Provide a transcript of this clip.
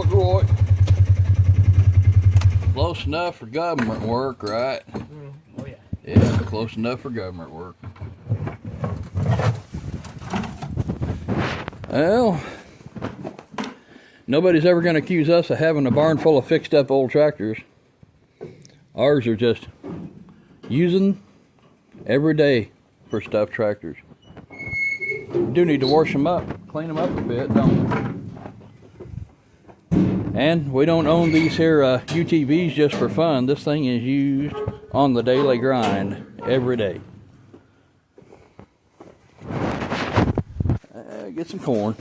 boy. Close enough for government work, right? Oh yeah. Yeah, close enough for government work. Well, nobody's ever going to accuse us of having a barn full of fixed up old tractors. Ours are just using every day for stuff tractors. We do need to wash them up, clean them up a bit, don't we? And we don't own these here UTVs just for fun. This thing is used on the daily grind every day. Get some corn.